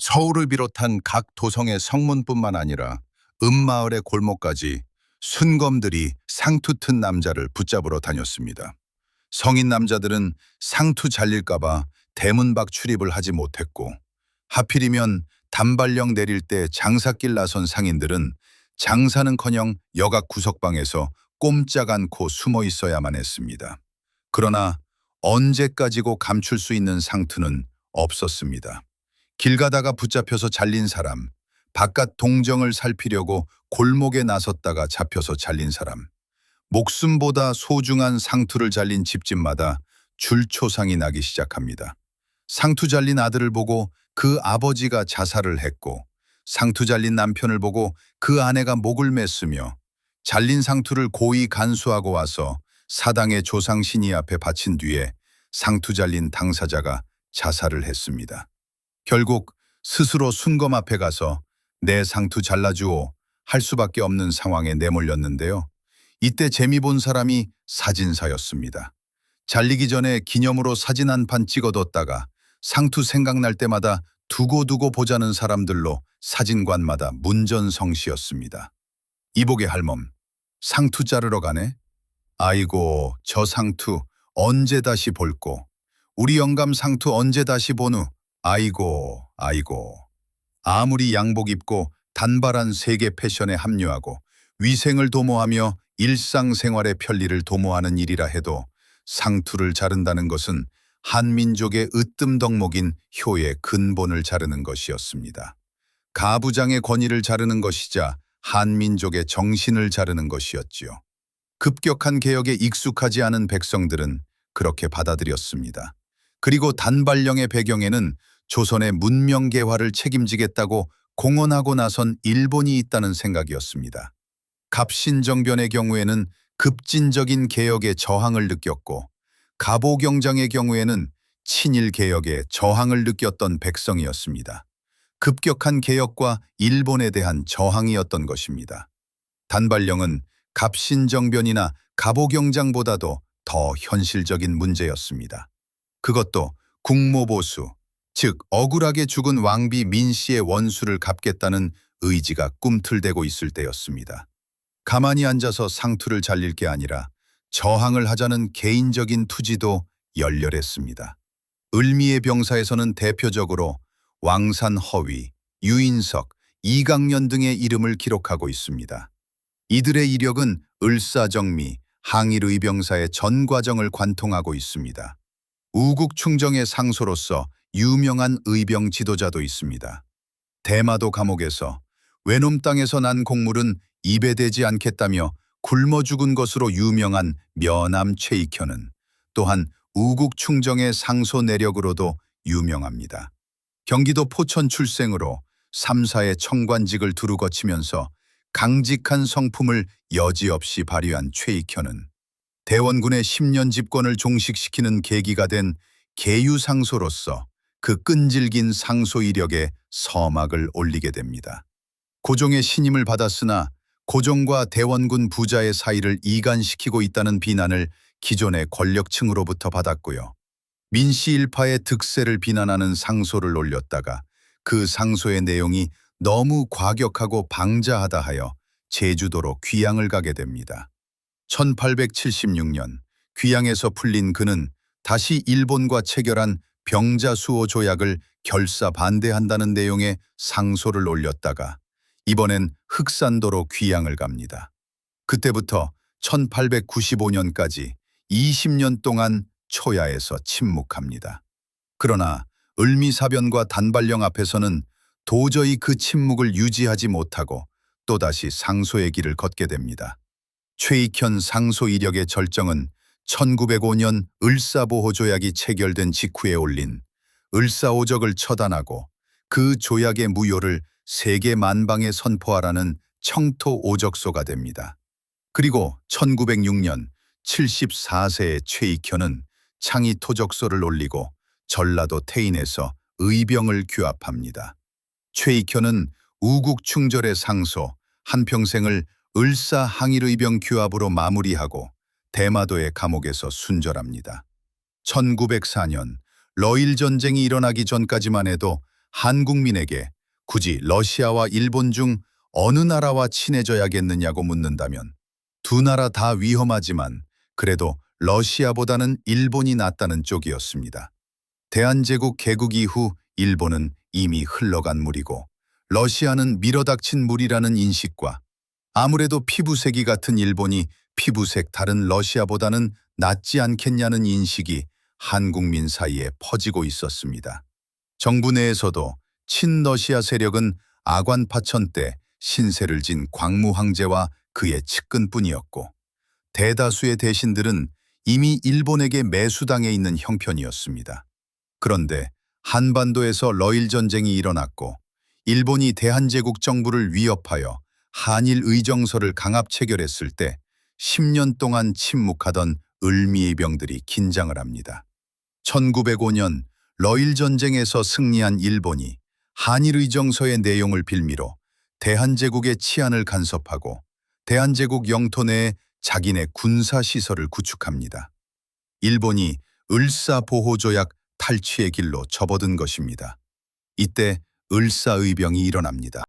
서울을 비롯한 각 도성의 성문뿐만 아니라 읍마을의 골목까지 순검들이 상투 튼 남자를 붙잡으러 다녔습니다. 성인 남자들은 상투 잘릴까봐 대문 밖 출입을 하지 못했고, 하필이면 단발령 내릴 때 장사길 나선 상인들은 장사는커녕 여각 구석방에서 꼼짝 않고 숨어 있어야만 했습니다. 그러나 언제까지고 감출 수 있는 상투는 없었습니다. 길 가다가 붙잡혀서 잘린 사람, 바깥 동정을 살피려고 골목에 나섰다가 잡혀서 잘린 사람, 목숨보다 소중한 상투를 잘린 집집마다 줄초상이 나기 시작합니다. 상투 잘린 아들을 보고 그 아버지가 자살을 했고, 상투 잘린 남편을 보고 그 아내가 목을 맸으며, 잘린 상투를 고이 간수하고 와서 사당의 조상 신이 앞에 바친 뒤에 상투 잘린 당사자가 자살을 했습니다. 결국 스스로 순검 앞에 가서 내 상투 잘라주오 할 수밖에 없는 상황에 내몰렸는데요. 이때 재미 본 사람이 사진사였습니다. 잘리기 전에 기념으로 사진 한 판 찍어뒀다가 상투 생각날 때마다 두고두고 보자는 사람들로 사진관마다 문전성시였습니다. 이복의 할멈, 상투 자르러 가네? 아이고, 저 상투 언제 다시 볼꼬? 우리 영감 상투 언제 다시 보누? 아이고, 아이고. 아무리 양복 입고 단발한 세계 패션에 합류하고 위생을 도모하며 일상생활의 편리를 도모하는 일이라 해도 상투를 자른다는 것은 한민족의 으뜸 덕목인 효의 근본을 자르는 것이었습니다. 가부장의 권위를 자르는 것이자 한민족의 정신을 자르는 것이었지요. 급격한 개혁에 익숙하지 않은 백성들은 그렇게 받아들였습니다. 그리고 단발령의 배경에는 조선의 문명개화를 책임지겠다고 공언하고 나선 일본이 있다는 생각이었습니다. 갑신정변의 경우에는 급진적인 개혁에 저항을 느꼈고, 갑오경장의 경우에는 친일 개혁에 저항을 느꼈던 백성이었습니다. 급격한 개혁과 일본에 대한 저항이었던 것입니다. 단발령은 갑신정변이나 갑오경장보다도 더 현실적인 문제였습니다. 그것도 국모보수, 즉 억울하게 죽은 왕비 민씨의 원수를 갚겠다는 의지가 꿈틀대고 있을 때였습니다. 가만히 앉아서 상투를 잘릴 게 아니라 저항을 하자는 개인적인 투지도 열렬했습니다. 을미의 병사에서는 대표적으로 왕산허위, 유인석, 이강년 등의 이름을 기록하고 있습니다. 이들의 이력은 을사정미, 항일의병사의 전 과정을 관통하고 있습니다. 우국충정의 상소로서 유명한 의병 지도자도 있습니다. 대마도 감옥에서 외놈 땅에서 난 곡물은 입에 대지 않겠다며 굶어 죽은 것으로 유명한 며남 최익현은 또한 우국충정의 상소 내력으로도 유명합니다. 경기도 포천 출생으로 3사의 청관직을 두루 거치면서 강직한 성품을 여지없이 발휘한 최익현은 대원군의 10년 집권을 종식시키는 계기가 된 계유상소로서 그 끈질긴 상소 이력에 서막을 올리게 됩니다. 고종의 신임을 받았으나 고종과 대원군 부자의 사이를 이간시키고 있다는 비난을 기존의 권력층으로부터 받았고요. 민씨 일파의 득세를 비난하는 상소를 올렸다가 그 상소의 내용이 너무 과격하고 방자하다 하여 제주도로 귀양을 가게 됩니다. 1876년 귀양에서 풀린 그는 다시 일본과 체결한 병자수호 조약을 결사 반대한다는 내용의 상소를 올렸다가 이번엔 흑산도로 귀양을 갑니다. 그때부터 1895년까지 20년 동안 초야에서 침묵합니다. 그러나 을미사변과 단발령 앞에서는 도저히 그 침묵을 유지하지 못하고 또다시 상소의 길을 걷게 됩니다. 최익현 상소 이력의 절정은 1905년 을사보호조약이 체결된 직후에 올린 을사오적을 처단하고 그 조약의 무효를 세계 만방에 선포하라는 청토오적소가 됩니다. 그리고 1906년 74세의 최익현은 창의토적소를 올리고 전라도 태인에서 의병을 규합합니다. 최익현은 우국충절의 상소, 한평생을 을사항일의병 규합으로 마무리하고 대마도의 감옥에서 순절합니다. 1904년 러일 전쟁이 일어나기 전까지만 해도 한국민에게 굳이 러시아와 일본 중 어느 나라와 친해져야겠느냐고 묻는다면 두 나라 다 위험하지만 그래도 러시아보다는 일본이 낫다는 쪽이었습니다. 대한제국 개국 이후 일본은 이미 흘러간 물이고 러시아는 밀어닥친 물이라는 인식과 아무래도 피부색이 같은 일본이 피부색 다른 러시아보다는 낫지 않겠냐는 인식이 한국민 사이에 퍼지고 있었습니다. 정부 내에서도 친러시아 세력은 아관파천 때 신세를 진 광무 황제와 그의 측근뿐이었고 대다수의 대신들은 이미 일본에게 매수당해 있는 형편이었습니다. 그런데 한반도에서 러일 전쟁이 일어났고 일본이 대한제국 정부를 위협하여 한일 의정서를 강압 체결했을 때 10년 동안 침묵하던 을미의 병들이 긴장을 합니다. 1905년 러일 전쟁에서 승리한 일본이 한일 의정서의 내용을 빌미로 대한제국의 치안을 간섭하고 대한제국 영토 내에 자기네 군사시설을 구축합니다. 일본이 을사보호조약 탈취의 길로 접어든 것입니다. 이때 을사의병이 일어납니다.